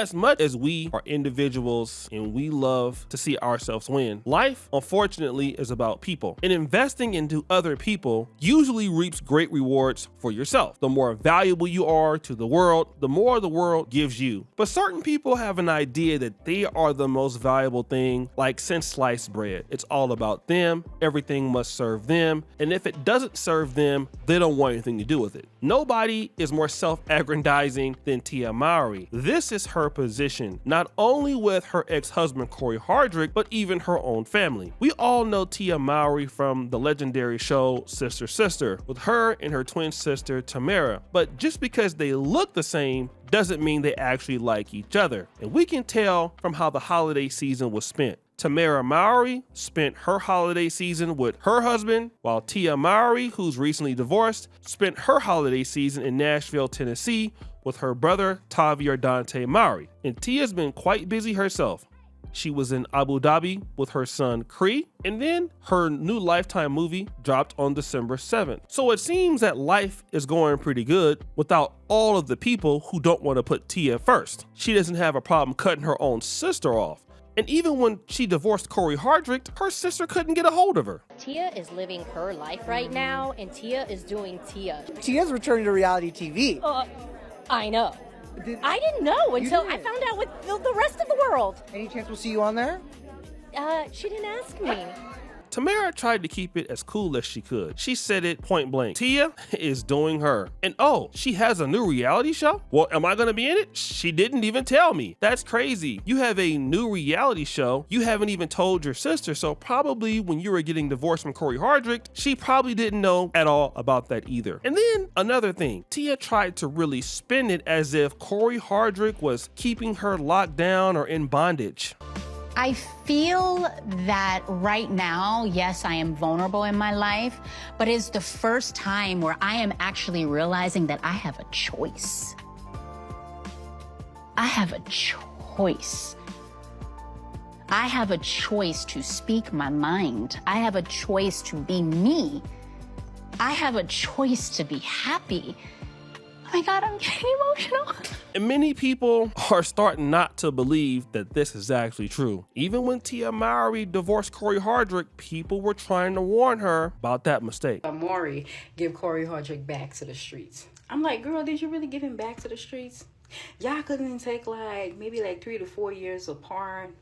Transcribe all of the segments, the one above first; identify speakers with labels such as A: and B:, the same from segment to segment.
A: As much as we are individuals and we love to see ourselves win, life, unfortunately, is about people. And investing into other people usually reaps great rewards for yourself. The more valuable you are to the world, the more the world gives you. But certain people have an idea that they are the most valuable thing, like since sliced bread. It's all about them, everything must serve them, and if it doesn't serve them, they don't want anything to do with it. Nobody is more self-aggrandizing than Tia Mowry. This is her position, not only with her ex-husband Cory Hardrick, but even her own family. We all know Tia Mowry from the legendary show Sister Sister, with her and her twin sister Tamara. But just because they look the same doesn't mean they actually like each other. And we can tell from how the holiday season was spent. Tamara Mowry spent her holiday season with her husband, while Tia Mowry, who's recently divorced, spent her holiday season in Nashville, Tennessee with her brother Tavier Dante Mowry. And Tia's been quite busy herself. She was in Abu Dhabi with her son Cree, and then her new Lifetime movie dropped on December 7th. So it seems that life is going pretty good without all of the people who don't want to put Tia first. She doesn't have a problem cutting her own sister off. And even when she divorced Cory Hardrick, her sister couldn't get a hold of her.
B: Tia is living her life right now, and Tia is doing Tia.
C: Tia's returning to reality TV.
B: I know. I didn't know until I found out with the rest of the world.
C: Any chance we'll see you on there?
B: She didn't ask me.
A: Tamara tried to keep it as cool as she could. She said it point blank. Tia is doing her. And oh, she has a new reality show? Well, am I gonna be in it? She didn't even tell me. That's crazy. You have a new reality show. You haven't even told your sister, so probably when you were getting divorced from Cory Hardrick, she probably didn't know at all about that either. And then another thing, Tia tried to really spin it as if Cory Hardrick was keeping her locked down or in bondage.
D: I feel that right now, yes, I am vulnerable in my life, but it's the first time where I am actually realizing that I have a choice. I have a choice. I have a choice to speak my mind. I have a choice to be me. I have a choice to be happy. Oh my God, I'm getting emotional.
A: And many people are starting not to believe that this is actually true. Even when Tia Mowry divorced Cory Hardrick, people were trying to warn her about that mistake.
E: Maury give Cory Hardrick back to the streets. I'm like, girl, did you really give him back to the streets? Y'all couldn't take maybe 3 to 4 years apart,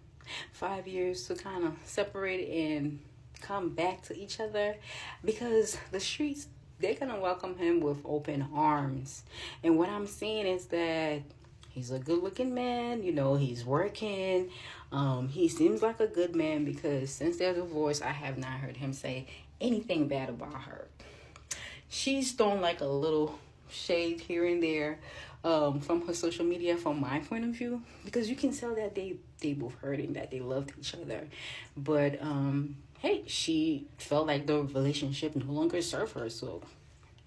E: 5 years to kind of separate and come back to each other? Because the streets, they're going to welcome him with open arms. And what I'm seeing is that he's a good-looking man. You know, he's working. He seems like a good man because since their divorce, I have not heard him say anything bad about her. She's thrown like a little shade here and there from her social media from my point of view, because you can tell that they both hurt and that they loved each other. But hey, she felt like the relationship no longer served her, so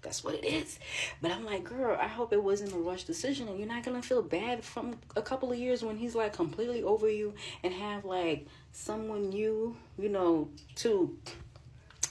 E: that's what it is. But I'm like, girl, I hope it wasn't a rushed decision and you're not gonna feel bad from a couple of years when he's like completely over you and have like someone you know, to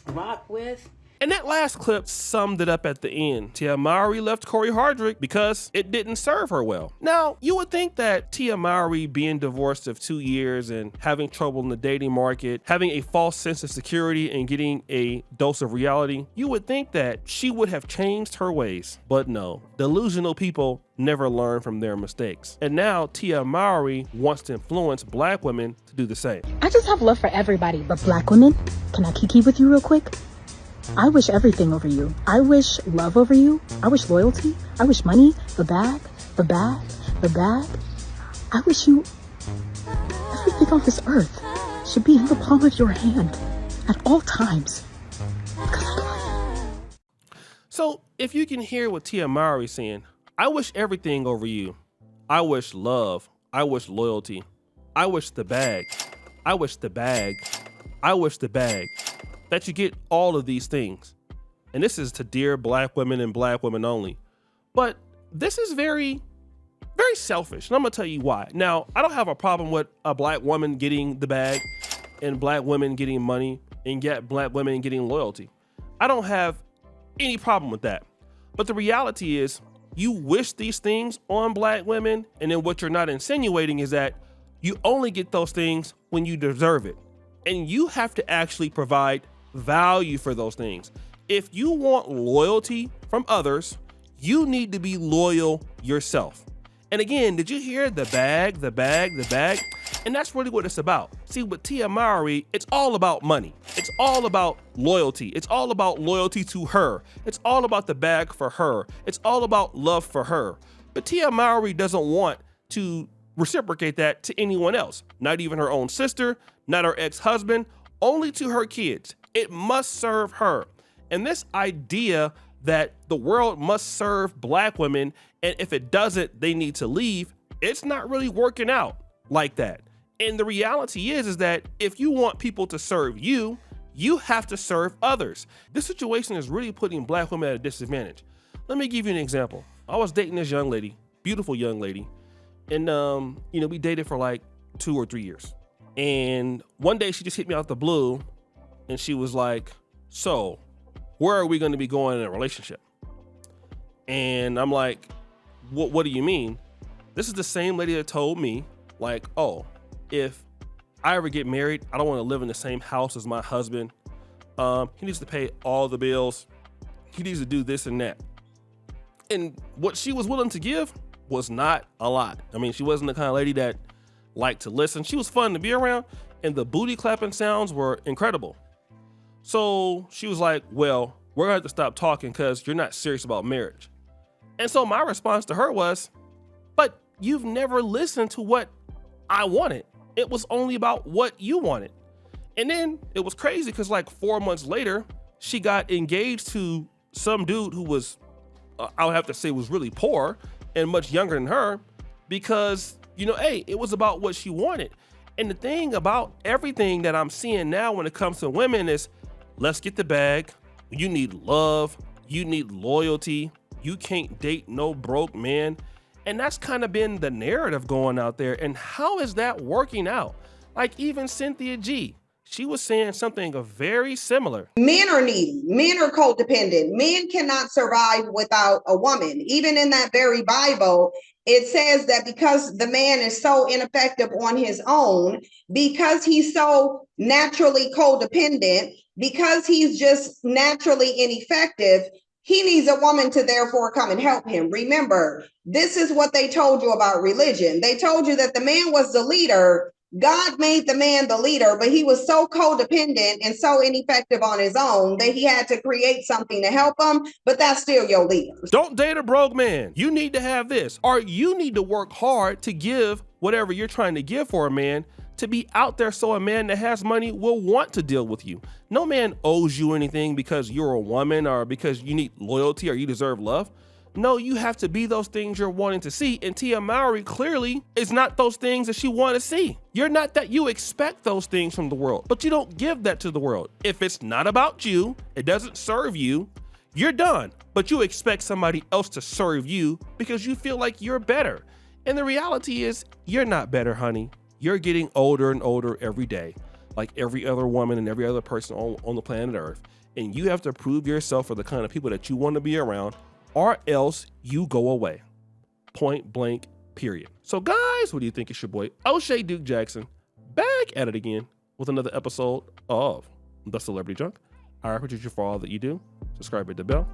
E: rock with.
A: And that last clip summed it up at the end. Tia Mowry left Cory Hardrick because it didn't serve her well. Now, you would think that Tia Mowry being divorced of 2 years and having trouble in the dating market, having a false sense of security and getting a dose of reality, you would think that she would have changed her ways. But no, delusional people never learn from their mistakes. And now Tia Mowry wants to influence Black women to do the same.
F: I just have love for everybody, but Black women, can I kiki with you real quick? I wish everything over you. I wish love over you. I wish loyalty. I wish money, the bag. I wish you, everything on this earth should be in the palm of your hand at all times.
A: So if you can hear what Tia Mowry saying, I wish everything over you. I wish love. I wish loyalty. I wish the bag. I wish the bag. I wish the bag. That you get all of these things. And this is to dear Black women and Black women only. But this is very, very selfish. And I'm gonna tell you why. Now, I don't have a problem with a Black woman getting the bag and Black women getting money and yet Black women getting loyalty. I don't have any problem with that. But the reality is, you wish these things on black women, and then what you're not insinuating is that you only get those things when you deserve it. And you have to actually provide value for those things. If you want loyalty from others, you need to be loyal yourself. And again, did you hear the bag? And that's really what it's about. See, with Tia Mowry, it's all about money. It's all about loyalty. It's all about loyalty to her. It's all about the bag for her. It's all about love for her. But Tia Mowry doesn't want to reciprocate that to anyone else, not even her own sister, not her ex-husband, only to her kids. It must serve her. And this idea that the world must serve black women, and if it doesn't, they need to leave, it's not really working out like that. And the reality is that if you want people to serve you, you have to serve others. This situation is really putting black women at a disadvantage. Let me give you an example. I was dating this young lady, beautiful young lady, and we dated for like 2 or 3 years. And one day she just hit me out the blue, and she was like, "So, where are we going to be going in a relationship?" And I'm like, what do you mean? This is the same lady that told me, like, "Oh, if I ever get married, I don't want to live in the same house as my husband. He needs to pay all the bills. He needs to do this and that." And what she was willing to give was not a lot. I mean, she wasn't the kind of lady that liked to listen. She was fun to be around, and the booty clapping sounds were incredible. So she was like, "Well, we're gonna have to stop talking because you're not serious about marriage." And so my response to her was, "But you've never listened to what I wanted. It was only about what you wanted." And then it was crazy because like 4 months later, she got engaged to some dude who was, I would have to say, was really poor and much younger than her because, hey, it was about what she wanted. And the thing about everything that I'm seeing now when it comes to women is, let's get the bag. You need love. You need loyalty. You can't date no broke man. And that's kind of been the narrative going out there. And how is that working out? Like even Cynthia G, she was saying something very similar.
G: Men are needy. Men are codependent. Men cannot survive without a woman. Even in that very Bible, it says that because the man is so ineffective on his own, because he's so naturally codependent, because he's just naturally ineffective, he needs a woman to therefore come and help him. Remember, this is what they told you about religion. They told you that the man was the leader. God made the man the leader, but he was so codependent and so ineffective on his own that he had to create something to help him, but that's still your leader.
A: Don't date a broke man. You need to have this, or you need to work hard to give whatever you're trying to give for a man to be out there so a man that has money will want to deal with you. No man owes you anything because you're a woman or because you need loyalty or you deserve love. No, you have to be those things you're wanting to see. And Tia Mowry clearly is not those things that she wants to see. You're not that. You expect those things from the world, but you don't give that to the world. If it's not about you, it doesn't serve you, you're done. But you expect somebody else to serve you because you feel like you're better. And the reality is you're not better, honey. You're getting older and older every day, like every other woman and every other person on the planet Earth. And you have to prove yourself for the kind of people that you want to be around, or else you go away. Point blank, period. So guys, what do you think? It's your boy, O'Shea Duke Jackson, back at it again with another episode of The Celebrity Junk. I appreciate you for all that you do. Subscribe, hit the bell.